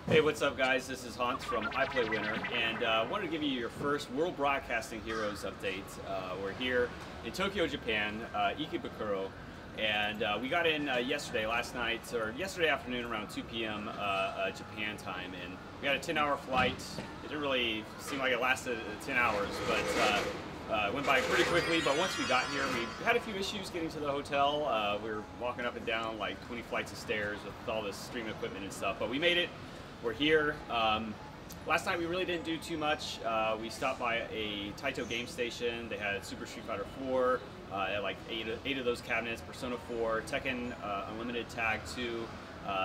Hey, what's up, guys? This is Hans from iPlayWinner, and I wanted to give you your first World Broadcasting Heroes update. We're here in Tokyo, Japan, Ikebukuro, and we got in last night, or yesterday afternoon around 2 p.m. Japan time, and we had a 10-hour flight. It didn't really seem like it lasted 10 hours, but it went by pretty quickly. But once we got here, we had a few issues getting to the hotel. We were walking up and down like 20 flights of stairs with all this streaming equipment and stuff, but we made it. We're here. Last night we really didn't do too much. We stopped by a Taito game station. They had Super Street Fighter 4, like eight of those cabinets, Persona 4, Tekken Unlimited Tag 2.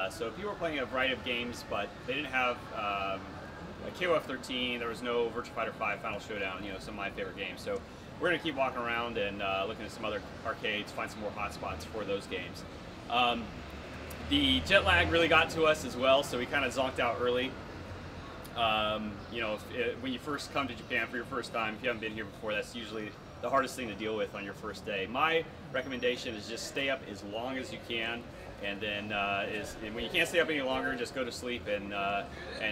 So people were playing a variety of games, but they didn't have KOF 13. There was no Virtua Fighter 5 Final Showdown, some of my favorite games. So we're going to keep walking around and looking at some other arcades, find some more hotspots for those games. The jet lag really got to us as well, so we kind of zonked out early. When you first come to Japan for your first time, if you haven't been here before, that's usually the hardest thing to deal with on your first day. My recommendation is just stay up as long as you can, and then when you can't stay up any longer, just go to sleep and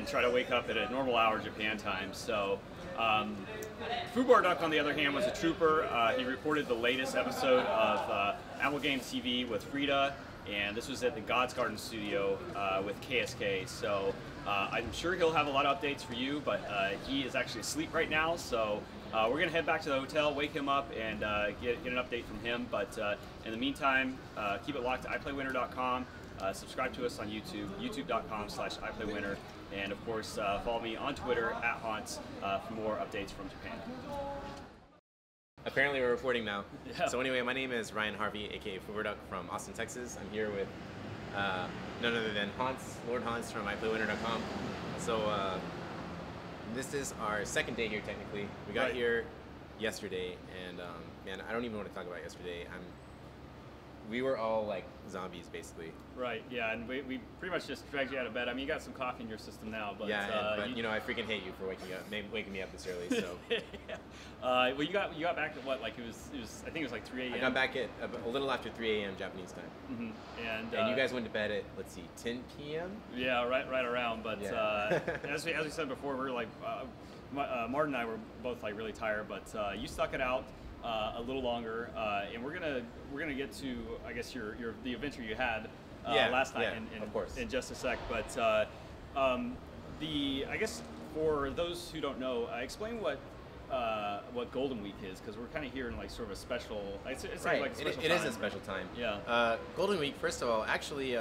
try to wake up at a normal hour Japan time. So. Fubar Duck, on the other hand, was a trooper. He recorded the latest episode of Apple Game TV with Frida, and this was at the God's Garden studio with KSK. So I'm sure he'll have a lot of updates for you, but he is actually asleep right now. So we're going to head back to the hotel, wake him up, and get an update from him. But in the meantime, keep it locked to iPlayWinner.com. Subscribe to us on YouTube, youtube.com/iPlayWinner. And of course, follow me on Twitter @Haunts for more updates from Japan. Apparently we're recording now. Yeah. So anyway, my name is Ryan Harvey, aka Fubar from Austin, Texas. I'm here with none other than Hans, Lord Hans from iPlayWinner.com. So this is our second day here technically. We got here yesterday, and man, I don't even want to talk about yesterday. We were all like zombies, basically. Right, yeah, and we pretty much just dragged you out of bed. I mean, you got some coffee in your system now, but yeah, but I freaking hate you for waking me up this early. So, well, you got back at what? Like it was. I think it was like 3 a.m. I got back at a little after 3 a.m. Japanese time. Mm-hmm. And you guys went to bed at 10 p.m. Yeah, right around. But yeah. as we said before, we were like Martin and I were both like really tired, but you stuck it out. A little longer, and we're gonna get to, I guess, the adventure you had last night in just a sec. But I guess for those who don't know, explain what Golden Week is, because we're kind of here in like sort of a special. It's right. like a special it time, is a special time. Yeah. Golden Week. First of all, actually,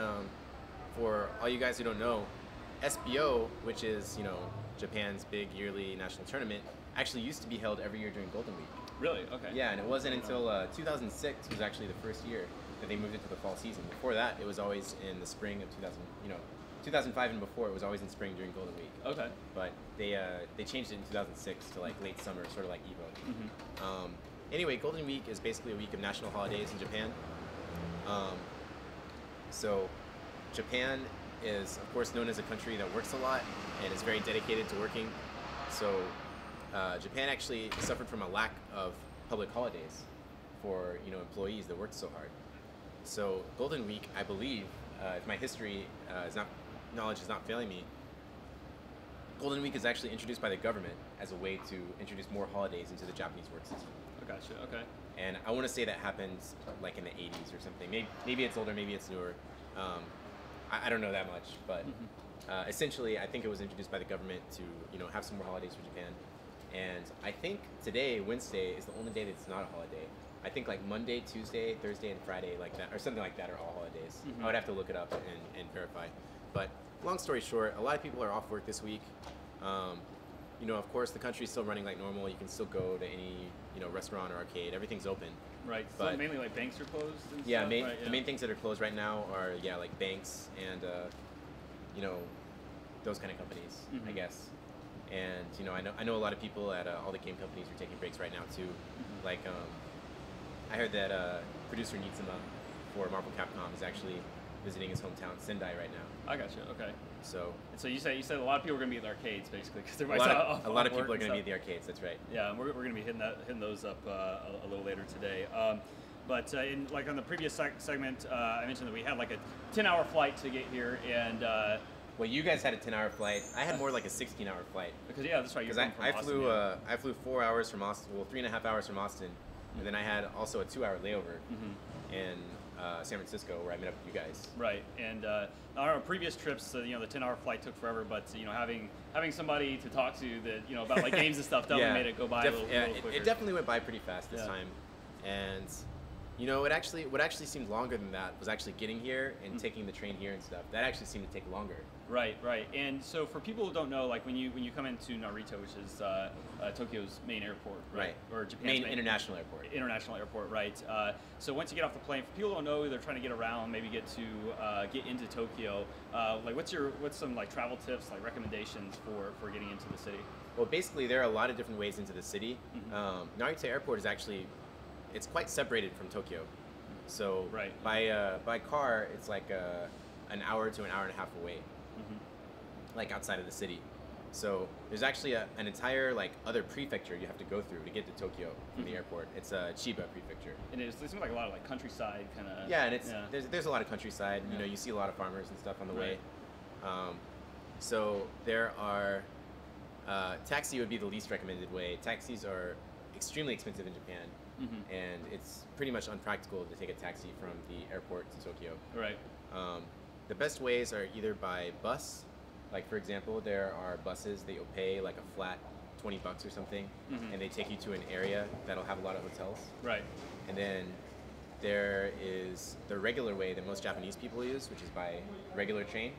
for all you guys who don't know, SBO, which is Japan's big yearly national tournament, actually used to be held every year during Golden Week. Really? Okay. Yeah, and it wasn't until 2006 was actually the first year that they moved it to the fall season. Before that, it was always in the spring of 2005 and before, it was always in spring during Golden Week. Okay. But they changed it in 2006 to like late summer, sort of like Evo. Mm-hmm. Anyway, Golden Week is basically a week of national holidays in Japan. So Japan is, of course, known as a country that works a lot and is very dedicated to working. So Japan actually suffered from a lack of public holidays for employees that worked so hard. So Golden Week, I believe, if my history knowledge is not failing me, Golden Week is actually introduced by the government as a way to introduce more holidays into the Japanese work system. I gotcha. Okay. And I want to say that happened like in the 80s or something. Maybe it's older, maybe it's newer. I don't know that much, but essentially, I think it was introduced by the government to have some more holidays for Japan. And I think today, Wednesday, is the only day that's not a holiday. I think like Monday, Tuesday, Thursday, and Friday, like that, or something like that, are all holidays. I would have to look it up and verify. But long story short, a lot of people are off work this week. Of course, the country's still running like normal. You can still go to any restaurant or arcade. Everything's open. Right. But so mainly like banks are closed. And yeah, stuff, right? The main things that are closed right now are like banks and those kind of companies, I guess. And I know a lot of people at all the game companies are taking breaks right now too. Like I heard that producer Nitsuma for Marvel Capcom is actually visiting his hometown Sendai right now. I gotcha. Okay. So you said a lot of people are going to be at the arcades basically, because a lot of people are going to be at the arcades. That's right. Yeah, and we're going to be hitting those up a little later today. But on the previous segment, I mentioned that we had like a 10-hour flight to get here, and Well, you guys had a 10-hour flight. I had more like a 16-hour flight. Because yeah, that's right. Because You're I from flew Austin, I flew 4 hours from Austin, well 3.5 hours from Austin, and then I had also a 2-hour layover in San Francisco where I met up with you guys. Right, and our previous trips, the 10-hour flight took forever, but having somebody to talk to that about like games and stuff definitely made it go by a little quicker. It definitely went by pretty fast this Yeah. time, and what actually seemed longer than that was actually getting here and taking the train here and stuff. That actually seemed to take longer. Right. And so for people who don't know, like when you come into Narita, which is Tokyo's main airport, right? Or Japan's main international airport. International airport, right? So once you get off the plane, for people who don't know, they're trying to get around, maybe get into Tokyo. Like what's some like travel tips, like recommendations for getting into the city? Well, basically there are a lot of different ways into the city. Narita Airport is actually it's quite separated from Tokyo. So Right. by car, it's like an hour to an hour and a half away, like outside of the city. So there's actually an entire like other prefecture you have to go through to get to Tokyo from the airport. It's Chiba Prefecture. And it seems like a lot of like countryside kind of. Yeah, and there's a lot of countryside. Yeah. You see a lot of farmers and stuff on the way. Right. So there are taxi would be the least recommended way. Taxis are extremely expensive in Japan. And it's pretty much unpractical to take a taxi from the airport to Tokyo. Right. The best ways are either by bus, like for example, there are buses that you'll pay like a flat $20 or something, and they take you to an area that'll have a lot of hotels. Right. And then there is the regular way that most Japanese people use, which is by regular train.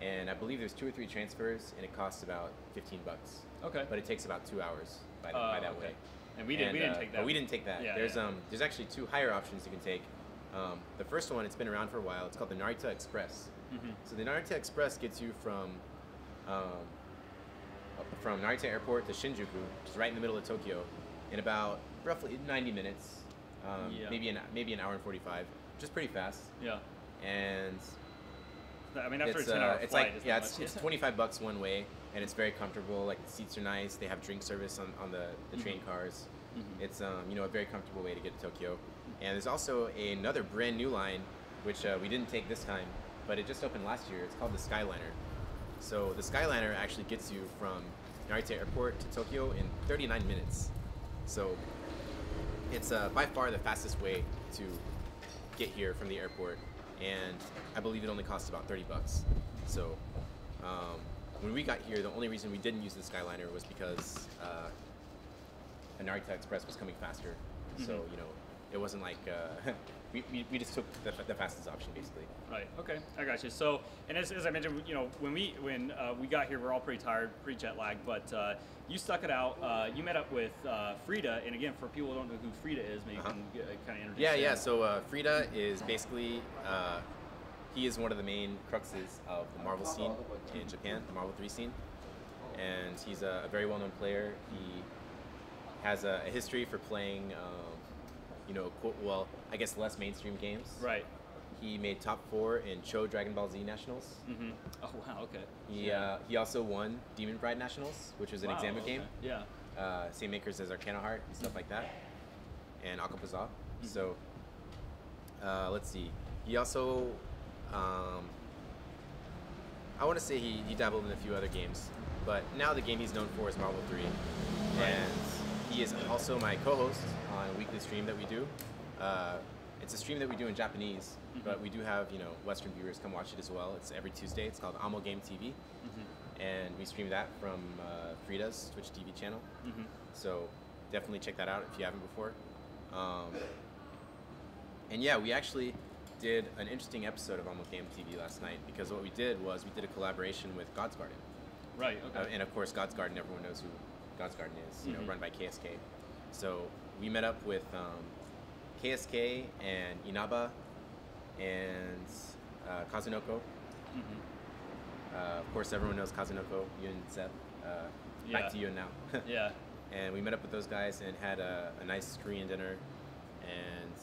And I believe there's 2 or 3 transfers, and it costs about $15. Okay. But it takes about 2 hours by that okay. way. And we didn't take that. But we didn't take that. Yeah, there's actually 2 higher options you can take. The first one, it's been around for a while. It's called the Narita Express. So the Narita Express gets you from Narita Airport to Shinjuku, which is right in the middle of Tokyo, in about roughly 90 minutes, maybe an hour and 45, which is pretty fast. Yeah. And I mean, after it's a 10-hour it's flight, like it's $25 one way, and it's very comfortable. Like the seats are nice. They have drink service on the train cars. It's a very comfortable way to get to Tokyo. And there's also another brand new line, which we didn't take this time, but it just opened last year. It's called the Skyliner. So the Skyliner actually gets you from Narita Airport to Tokyo in 39 minutes. So it's by far the fastest way to get here from the airport, and I believe it only costs about $30. So when we got here, the only reason we didn't use the Skyliner was because a Narita Express was coming faster. So it wasn't like we just took the fastest option basically. Right. Okay. I got you. So, and as I mentioned, when we got here, we're all pretty tired, pretty jet lagged. But you stuck it out. You met up with Frida, and again, for people who don't know who Frida is, maybe you can kind of introduce. Yeah. So Frida is basically he is one of the main cruxes of the Marvel scene in Japan, the Marvel 3 scene, and he's a very well-known player. He has a history for playing. I guess less mainstream games. Right. He made top 4 in Cho Dragon Ball Z Nationals. Oh wow. Okay. He also won Demon Bride Nationals, which was an example game. Yeah. Same makers as Arcana Heart and stuff like that, and Akapaza. So let's see. He also, I want to say he dabbled in a few other games, but now the game he's known for is Marvel 3, and he is also my co-host on a weekly stream that we do. It's a stream that we do in Japanese, but we do have Western viewers come watch it as well. It's every Tuesday. It's called Amo Game TV, and we stream that from Frida's Twitch TV channel. So definitely check that out if you haven't before. And yeah, we actually did an interesting episode of Amo Game TV last night, because what we did was we did a collaboration with God's Garden. Right. Okay. And of course, God's Garden, everyone knows who God's Garden is, run by KSK. So we met up with KSK and Inaba and Kazunoko. Of course, everyone knows Kazunoko, you and Seb. Back to you now. Yeah. And we met up with those guys and had a nice Korean dinner. And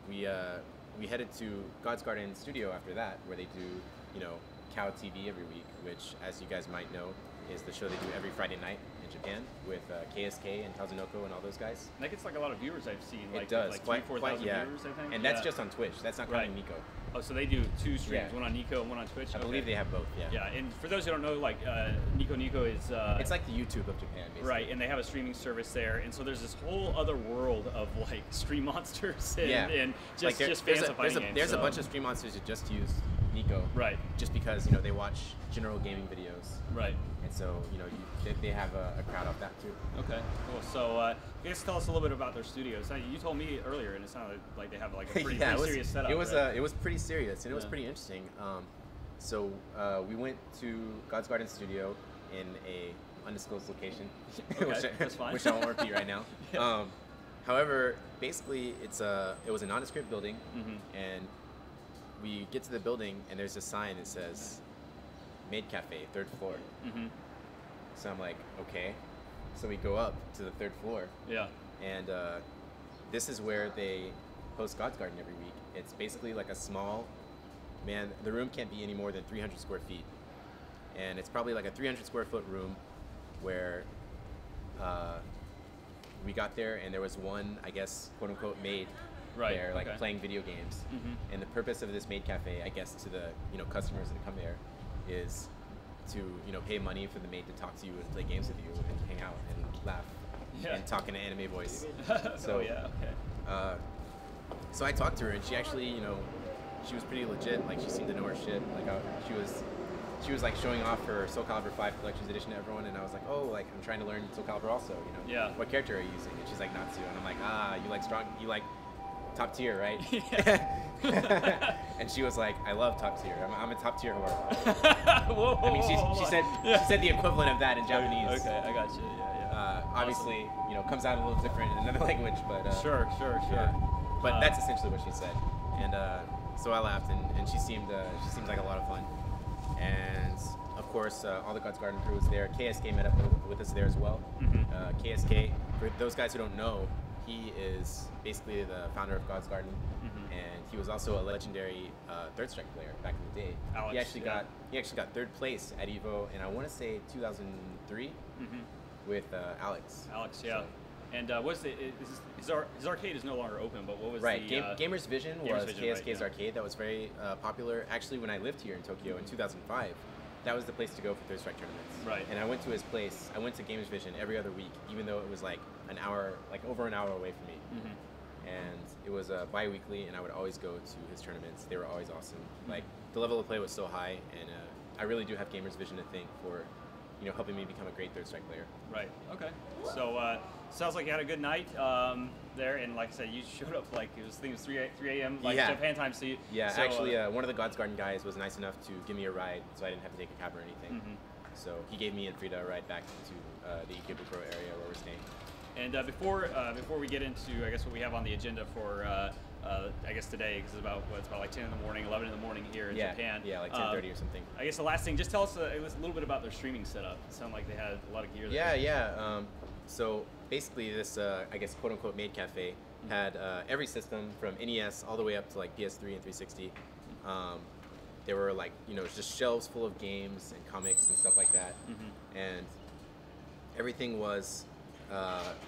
we headed to God's Garden Studio after that, where they do, Cow TV every week, which, as you guys might know, is the show they do every Friday night in Japan with KSK and Kazunoko and all those guys. And that gets like a lot of viewers I've seen. Like, it does. Like 24,000 viewers, I think. And that's just on Twitch. That's not counting Nico. Oh, so they do 2 streams, Yeah. one on Nico and one on Twitch? I believe they have both. Yeah. Yeah, and for those who don't know, like Nico is It's like the YouTube of Japan, basically. right, and they have a streaming service there, and so there's this whole other world of like stream monsters and Like just fans of fighting games. There's so. a bunch of stream monsters that just use Nico. Right. Just because they watch general gaming videos. Right. And so they have a crowd off that too. Okay, cool. So, I guess tell us a little bit about their studios. You told me earlier, and it sounded like they have like a pretty serious setup. It was right? it was pretty serious, and it was pretty interesting. So we went to God's Garden Studio in a undisclosed location, Okay, that's fine. which I won't repeat right now. Yeah. However, basically, it was a nondescript building, and we get to the building, and there's a sign that says Maid Cafe, 3rd floor. So I'm like, okay. So we go up to the 3rd floor. Yeah. And this is where they host God's Garden every week. It's basically like a small, the room can't be any more than 300 square feet. And it's probably like a 300 square foot room where we got there and there was one, I guess, quote unquote, maid there, like playing video games. And the purpose of this maid cafe, I guess, to the customers that come there is to pay money for the maid to talk to you and play games with you and hang out and laugh and talk in an anime voice. So so I talked to her and she actually she was pretty legit. Like she seemed to know her shit. Like she was like showing off her Soul Calibur 5 Collector's Edition to everyone, and I was like, oh, like I'm trying to learn Soul Calibur also. What character are you using? And she's like Natsu, and I'm like, you like top tier, right? And she was like, I love top tier. I'm a top tier whore. Whoa, I mean, she said the equivalent of that in Japanese. Okay, I got you. Yeah. Obviously, comes out a little different in another language, but sure. Yeah. But that's essentially what she said, and so I laughed, and she seemed like a lot of fun, and of course all the God's Garden crew was there. KSK met up with us there as well. KSK, for those guys who don't know, he is basically the founder of God's Garden, and he was also a legendary Third Strike player back in the day. Alex, he actually got 3rd place at Evo, and I want to say 2003 with Alex. Alex, yeah. So, and what's his arcade is no longer open, but what was right? the Gamers Vision Gamers was Vision, KSK's arcade that was very popular. Actually, when I lived here in Tokyo in 2005, that was the place to go for Third Strike tournaments. Right. And I went to his place. I went to Gamers Vision every other week, even though it was like over an hour away from me. And it was bi-weekly, and I would always go to his tournaments. They were always awesome. Like the level of play was so high, and I really do have Gamers Vision to thank for helping me become a great Third Strike player. Right. Okay. So sounds like you had a good night there, and like I said, you showed up like I think it was 3 a.m. like Japan time. So actually, one of the God's Garden guys was nice enough to give me a ride, so I didn't have to take a cab or anything. So he gave me and Frida a ride back to the Ikebukuro area where we're staying. And before we get into I guess what we have on the agenda for I guess today, because it's about like 10 in the morning, 11 in the morning here in Japan. Yeah, like 10:30 or something. I guess the last thing, just tell us a little bit about their streaming setup. It sounded like they had a lot of gear there. Yeah. So basically, this I guess quote unquote maid cafe had every system from NES all the way up to like PS3 and 360. There were like just shelves full of games and comics and stuff like that, and everything was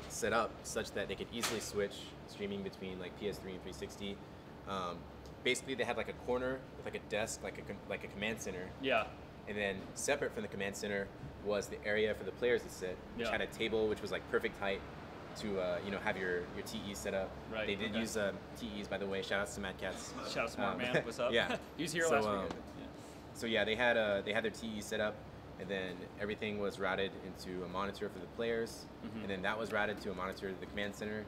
set up such that they could easily switch streaming between like PS3 and 360. Basically, they had like a corner with like a desk, like a command center. Yeah. And then separate from the command center was the area for the players to sit, which had a table which was like perfect height to have your TE set up. Right. They did use TEs, by the way. Shout outs to Mad Cats. Shout out to Smart Man. What's up? Yeah. He was here last week. So yeah, they had their TEs set up, and then everything was routed into a monitor for the players, and then that was routed to a monitor to the command center,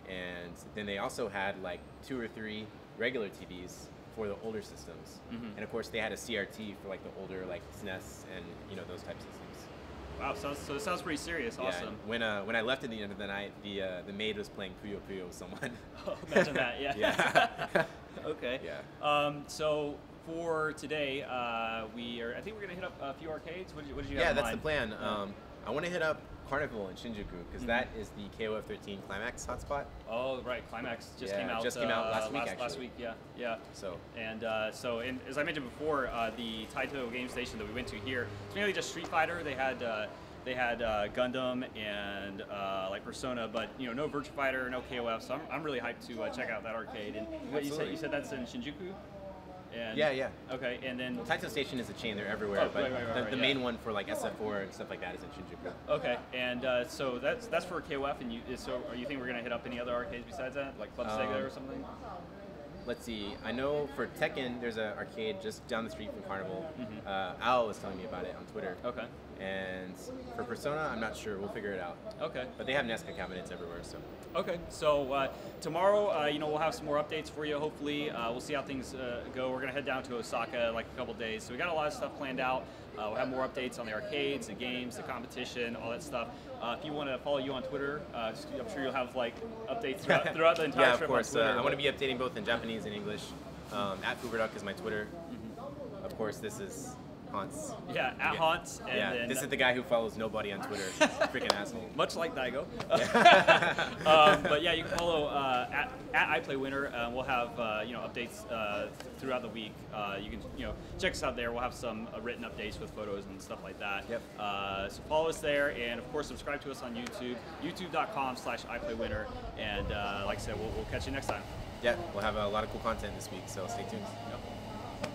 and then they also had like 2 or 3 regular TVs for the older systems, and of course they had a CRT for like the older like SNES and those type systems. Wow, so it sounds pretty serious. Awesome. Yeah, when I left at the end of the night, the maid was playing Puyo Puyo with someone. Oh, imagine that. Yeah. Yeah. Okay. Yeah. So for today, I think we're gonna hit up a few arcades. What did you have in mind? Yeah, that's the plan. I want to hit up Carnival in Shinjuku because that is the KOF 13 Climax hotspot. Oh, right, Climax just came out. Just came out last week. Actually. Last week, yeah. So and as I mentioned before, the Taito Game Station that we went to here, it's mainly just Street Fighter. They had Gundam and like Persona, but no Virtua Fighter, no KOF. So I'm really hyped to check out that arcade. And what you said that's in Shinjuku. And, Yeah. Okay, and then Taito Station is a chain; they're everywhere. Oh, but right, the yeah. main one for like SF4 and stuff like that is in Shinjuku. okay, and so that's for KOF. And so are you think we're gonna hit up any other arcades besides that, like Club Sega or something? Let's see. I know for Tekken, there's an arcade just down the street from Carnival. Al was telling me about it on Twitter. Okay. And for Persona, I'm not sure. We'll figure it out. Okay. But they have Nesca cabinets everywhere, so. Okay, so tomorrow, we'll have some more updates for you. Hopefully, we'll see how things go. We're gonna head down to Osaka like a couple days, so we got a lot of stuff planned out. We'll have more updates on the arcades, the games, the competition, all that stuff. If you want to follow you on Twitter, I'm sure you'll have like updates throughout the entire Yeah, of trip course. on Twitter. I want to be updating both in Japanese and English. At Fuberduck is my Twitter. Of course, this is Hans. Yeah, at Hans. And Yeah, then, this is the guy who follows nobody on Twitter. Freaking asshole. much like Daigo. But yeah, you can follow at iPlayWinner. We'll have updates throughout the week. You can check us out there. We'll have some written updates with photos and stuff like that. Yep. So follow us there, and of course subscribe to us on YouTube, youtube.com/iPlayWinner. And like I said, we'll catch you next time. Yeah, we'll have a lot of cool content this week, so stay tuned. Yep.